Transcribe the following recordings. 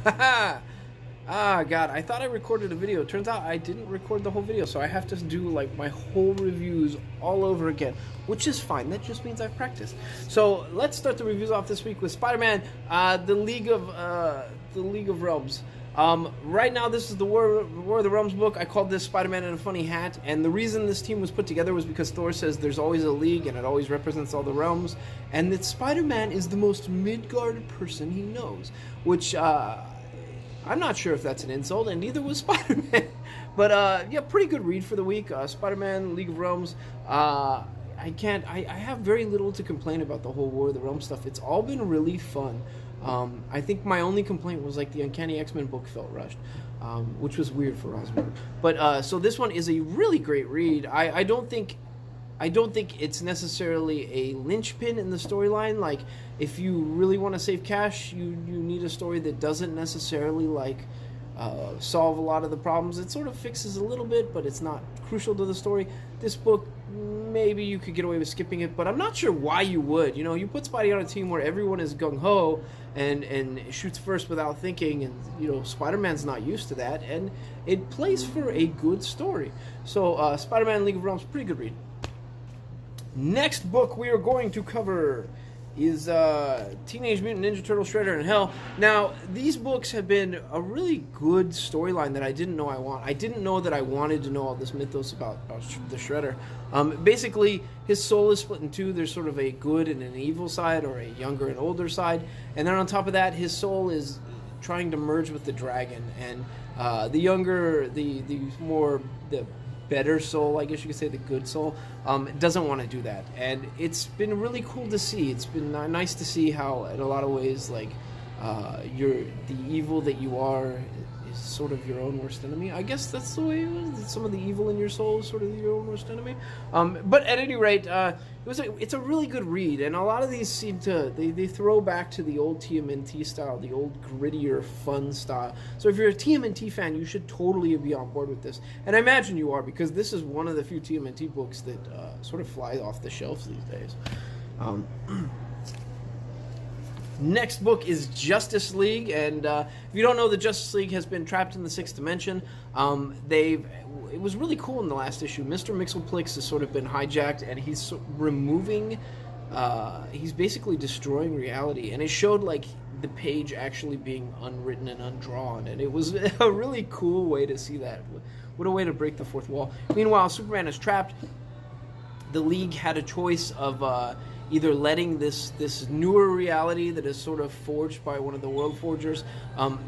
Ah, God, I thought I recorded a video. Turns out I didn't record the whole video, so I have to do like my whole reviews all over again, which is fine. That just means I've practiced. So let's start the reviews off this week with Spider-Man, the League of Realms. Right now, this is the War of the Realms book. I called this Spider-Man in a Funny Hat, and the reason this team was put together was because Thor says there's always a league, and it always represents all the realms, and that Spider-Man is the most Midgard person he knows, which, I'm not sure if that's an insult, and neither was Spider-Man. But, yeah, pretty good read for the week. Spider-Man, League of Realms. I have very little to complain about the whole War of the Realms stuff. It's all been really fun. I think my only complaint was like the Uncanny X-Men book felt rushed, which was weird for Osborn. But, so this one is a really great read. I don't think it's necessarily a linchpin in the storyline. Like, if you really want to save cash, you need a story that doesn't necessarily, like, solve a lot of the problems. It sort of fixes a little bit, but it's not crucial to the story. This book, maybe you could get away with skipping it, but I'm not sure why you would. You know, you put Spidey on a team where everyone is gung-ho and shoots first without thinking, and, you know, Spider-Man's not used to that, and it plays for a good story. So, Spider-Man League of Realms, pretty good read. Next book we are going to cover is Teenage Mutant Ninja Turtle Shredder in Hell. Now, these books have been a really good storyline that I didn't know I didn't know that I wanted to know all this mythos about the Shredder. Basically, his soul is split in two. There's sort of a good and an evil side, or a younger and older side. And then on top of that, his soul is trying to merge with the dragon. And the younger, the better soul, I guess you could say, the good soul, doesn't want to do that. And it's been really cool to see. It's been nice to see how, in a lot of ways, like, the evil that you are is sort of your own worst enemy. I guess that's the way it is. Some of the evil in your soul is sort of your own worst enemy. But at any rate, it's a really good read, and a lot of these seem to they throw back to the old TMNT style, the old grittier, fun style. So if you're a TMNT fan, you should totally be on board with this, and I imagine you are, because this is one of the few TMNT books that sort of fly off the shelves these days. Next book is Justice League, and if you don't know, the Justice League has been trapped in the sixth dimension. It was really cool in the last issue. Mr. Mxyzptlk has sort of been hijacked, and he's removing, he's basically destroying reality, and it showed, like, the page actually being unwritten and undrawn, and it was a really cool way to see that. What a way to break the fourth wall. Meanwhile, Superman is trapped. The League had a choice of either letting this newer reality that is sort of forged by one of the World Forgers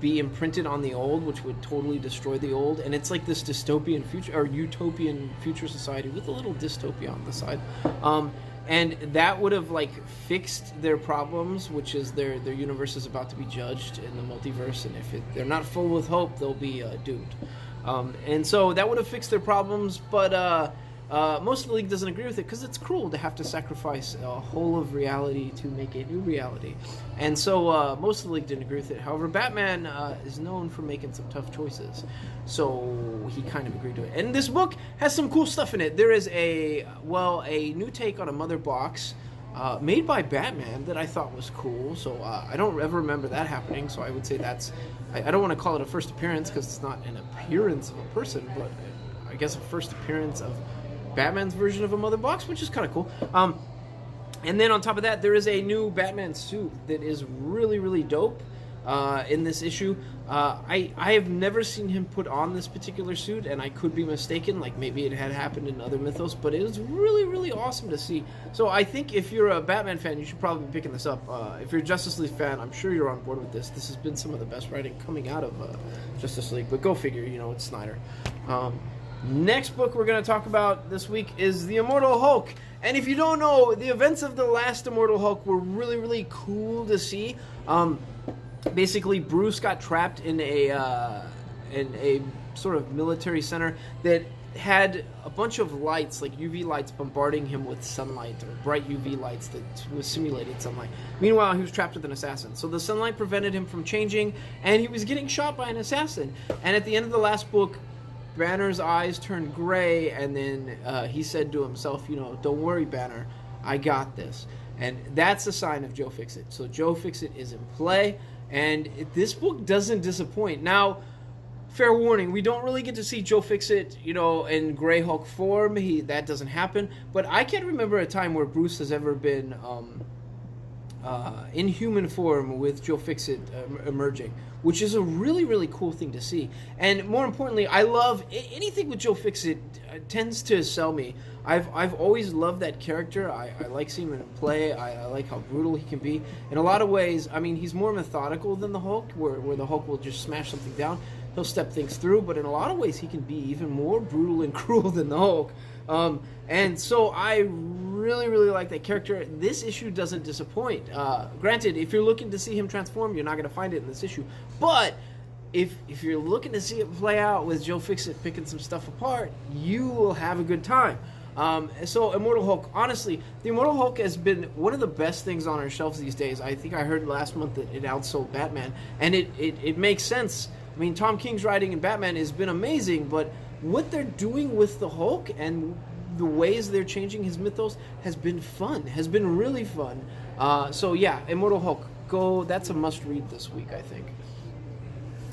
be imprinted on the old, which would totally destroy the old. And it's like this dystopian future, or utopian future society with a little dystopia on the side. And that would have, like, fixed their problems, which is their universe is about to be judged in the multiverse, and if they're not full with hope, they'll be doomed. And so that would have fixed their problems, but most of the League doesn't agree with it, because it's cruel to have to sacrifice a whole of reality to make a new reality. And so most of the League didn't agree with it. However, Batman is known for making some tough choices, so he kind of agreed to it. And this book has some cool stuff in it. There is a new take on a Mother box made by Batman that I thought was cool. So I don't ever remember that happening, so I would say that's... I don't want to call it a first appearance, because it's not an appearance of a person, but I guess a first appearance of Batman's version of a Mother box, which is kind of cool. And then on top of that, there is a new Batman suit that is really, really dope in this issue. I have never seen him put on this particular suit, and I could be mistaken, like maybe it had happened in other mythos, but it was really, really awesome to see. So I think if you're a Batman fan, you should probably be picking this up. If you're a Justice League fan, I'm sure you're on board with this. This has been some of the best writing coming out of Justice League, but go figure, you know, it's Snyder. Next book we're going to talk about this week is The Immortal Hulk. And if you don't know, the events of the last Immortal Hulk were really, really cool to see. Basically, Bruce got trapped in a sort of military center that had a bunch of lights, like UV lights, bombarding him with sunlight, or bright UV lights that was simulated sunlight. Meanwhile, he was trapped with an assassin. So the sunlight prevented him from changing, and he was getting shot by an assassin. And at the end of the last book, Banner's eyes turned gray, and then he said to himself, you know, don't worry, Banner, I got this. And that's a sign of Joe Fixit. So Joe Fixit is in play, and this book doesn't disappoint. Now, fair warning, we don't really get to see Joe Fixit, in Grey Hulk form. That doesn't happen. But I can't remember a time where Bruce has ever been in human form with Joe Fixit emerging, which is a really, really cool thing to see. And more importantly, I love anything with Joe Fixit tends to sell me. I've always loved that character. I like seeing him in play. I like how brutal he can be. In a lot of ways, I mean, he's more methodical than the Hulk, where the Hulk will just smash something down. He'll step things through, but in a lot of ways, he can be even more brutal and cruel than the Hulk. And so I really, really like that character. This issue doesn't disappoint. Granted, if you're looking to see him transform, you're not going to find it in this issue. But if you're looking to see it play out with Joe Fixit picking some stuff apart, you will have a good time. So Immortal Hulk, honestly, the Immortal Hulk has been one of the best things on our shelves these days. I think I heard last month that it outsold Batman, and it makes sense. I mean, Tom King's writing in Batman has been amazing, but what they're doing with the Hulk and the ways they're changing his mythos has been fun, has been really fun. So yeah, Immortal Hulk, that's a must read this week, I think.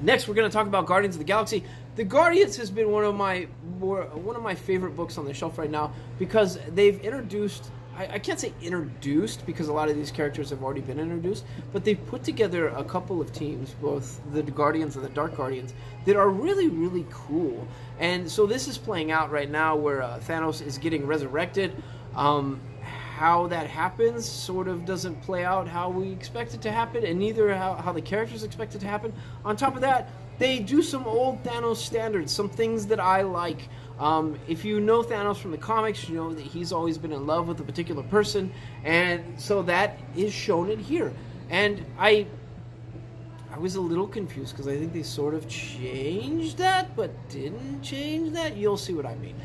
Next, we're going to talk about Guardians of the Galaxy. The Guardians has been one of my favorite books on the shelf right now, because they've introduced, I can't say introduced because a lot of these characters have already been introduced, but they've put together a couple of teams, both the Guardians and the Dark Guardians, that are really, really cool. And so this is playing out right now where Thanos is getting resurrected. How that happens sort of doesn't play out how we expect it to happen, and neither how the characters expect it to happen. On top of that, they do some old Thanos standards, some things that I like. If you know Thanos from the comics, you know that he's always been in love with a particular person, and so that is shown in here. And I was a little confused because I think they sort of changed that, but didn't change that. You'll see what I mean.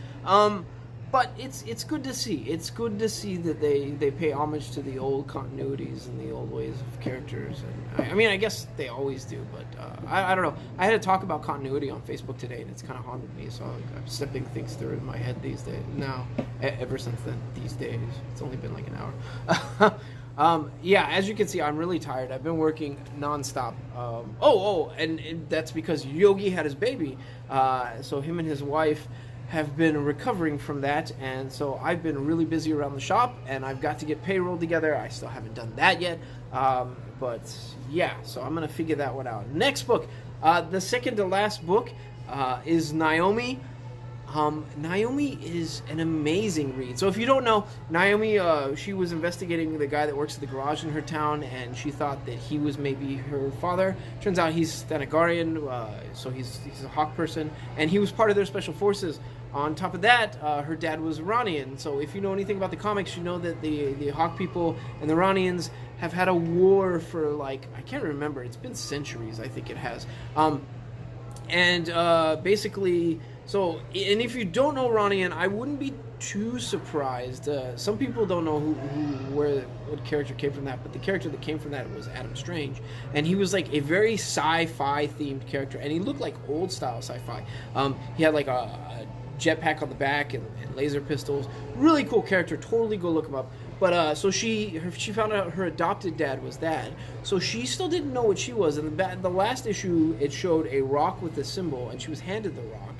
But it's good to see. It's good to see that they pay homage to the old continuities and the old ways of characters. And I mean, I guess they always do, but I don't know. I had to talk about continuity on Facebook today, and it's kind of haunted me. So I'm stepping things through in my head these days. Now, ever since then, these days, it's only been like an hour. Yeah, as you can see, I'm really tired. I've been working nonstop. And that's because Yogi had his baby. So him and his wife have been recovering from that, and so I've been really busy around the shop, and I've got to get payroll together. I still haven't done that yet, but yeah, so I'm going to figure that one out. Next book, the second to last book, is Naomi. Naomi is an amazing read. So if you don't know, Naomi, she was investigating the guy that works at the garage in her town, and she thought that he was maybe her father. Turns out he's Thanagarian, so he's a Hawk person, and he was part of their special forces. On top of that, her dad was Iranian. So if you know anything about the comics, you know that the Hawk people and the Iranians have had a war for, like, I can't remember. It's been centuries, I think it has. Basically... So, and if you don't know Iranian, I wouldn't be too surprised. Some people don't know what character came from that, but the character that came from that was Adam Strange, and he was like a very sci-fi themed character, and he looked like old style sci-fi. He had like a jetpack on the back and laser pistols. Really cool character. Totally go look him up. But so she found out her adopted dad was that. So she still didn't know what she was. And the last issue, it showed a rock with a symbol, and she was handed the rock.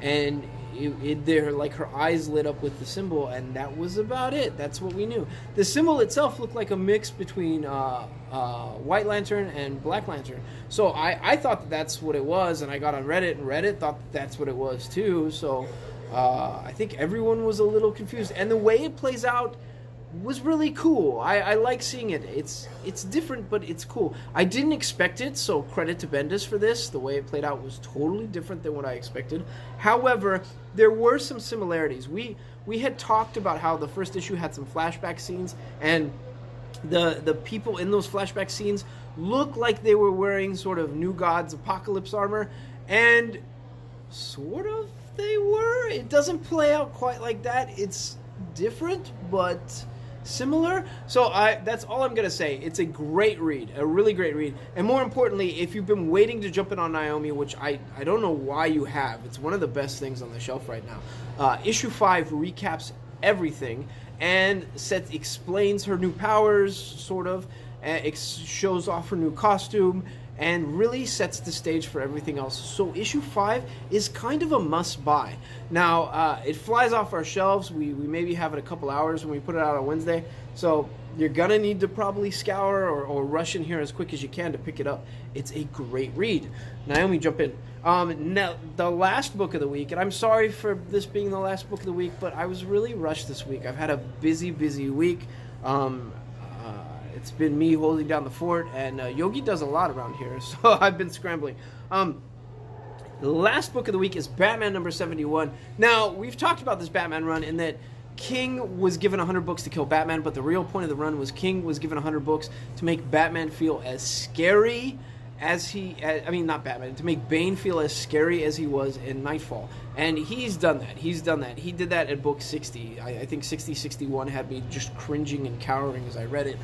And her eyes lit up with the symbol, and that was about it. That's what we knew. The symbol itself looked like a mix between White Lantern and Black Lantern. So I thought that's what it was, and I got on Reddit, and Reddit thought that's what it was too. So I think everyone was a little confused. And the way it plays out was really cool. I like seeing it. It's different, but it's cool. I didn't expect it, so credit to Bendis for this. The way it played out was totally different than what I expected. However, there were some similarities. We had talked about how the first issue had some flashback scenes, and the people in those flashback scenes looked like they were wearing sort of New Gods apocalypse armor, and sort of they were. It doesn't play out quite like that. It's different, but similar. So that's all I'm gonna say. It's a great read, a really great read. And more importantly, if you've been waiting to jump in on Naomi, which I don't know why you have, it's one of the best things on the shelf right now. Issue 5 recaps everything and explains her new powers, sort of, It shows off her new costume and really sets the stage for everything else. So issue 5 is kind of a must-buy. Now, it flies off our shelves. We maybe have it a couple hours when we put it out on Wednesday. So you're going to need to probably scour or rush in here as quick as you can to pick it up. It's a great read. Naomi, jump in. Now, the last book of the week, and I'm sorry for this being the last book of the week, but I was really rushed this week. I've had a busy week. It's been me holding down the fort, and Yogi does a lot around here, so I've been scrambling. The last book of the week is Batman number 71. Now, we've talked about this Batman run in that King was given 100 books to kill Batman, but the real point of the run was King was given 100 books to make Batman feel as scary as not Batman, to make Bane feel as scary as he was in Nightfall. And he's done that. He did that at book 60. I think 60, 61 had me just cringing and cowering as I read it.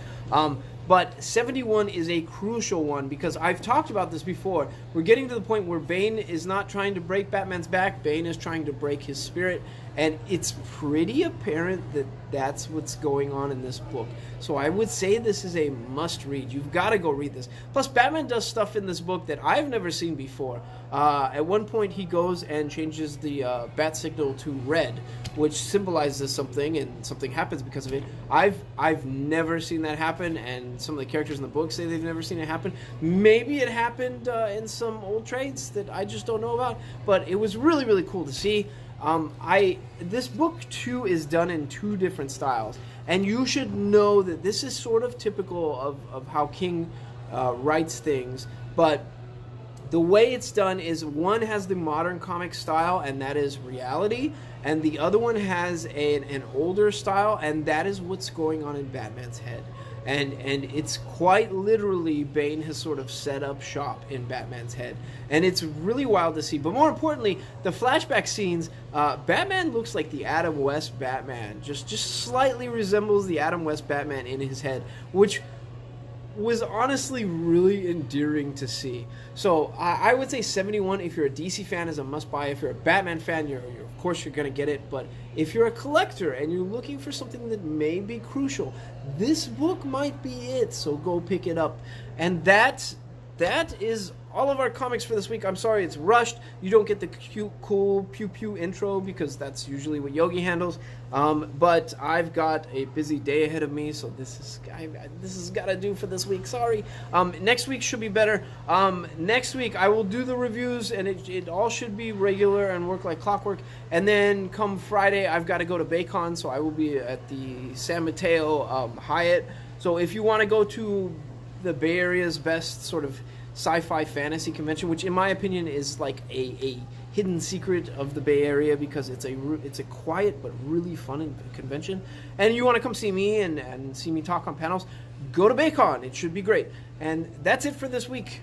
But 71 is a crucial one because I've talked about this before. We're getting to the point where Bane is not trying to break Batman's back. Bane is trying to break his spirit. And it's pretty apparent that that's what's going on in this book. So I would say this is a must-read. You've got to go read this. Plus, Batman does stuff in this book that I've never seen before. At one point, he goes and changes the bat signal to red, which symbolizes something, and something happens because of it. I've never seen that happen, and some of the characters in the book say they've never seen it happen. Maybe it happened in some old trades that I just don't know about, but it was really, really cool to see. This book too is done in 2 different styles, and you should know that this is sort of typical of how King writes things, but the way it's done is one has the modern comic style, and that is reality, and the other one has an older style, and that is what's going on in Batman's head. And it's quite literally Bane has sort of set up shop in Batman's head. And it's really wild to see. But more importantly, the flashback scenes, Batman looks like the Adam West Batman. Just slightly resembles the Adam West Batman in his head, which was honestly really endearing to see. So I would say 71, if you're a DC fan, is a must-buy. If you're a Batman fan, of course you're going to get it. But if you're a collector and you're looking for something that may be crucial, this book might be it. So go pick it up. And that is all of our comics for this week. I'm sorry it's rushed. You don't get the cute, cool pew pew intro because that's usually what Yogi handles. But I've got a busy day ahead of me, so this has got to do for this week. Sorry. Next week should be better. Next week I will do the reviews, and it all should be regular and work like clockwork. And then come Friday, I've got to go to Baycon, so I will be at the San Mateo Hyatt. So if you want to go to the Bay Area's best sort of sci-fi fantasy convention, which in my opinion is like a hidden secret of the Bay Area because it's a quiet but really fun convention, and you want to come see me and see me talk on panels, go to Baycon. It should be great. And that's it for this week.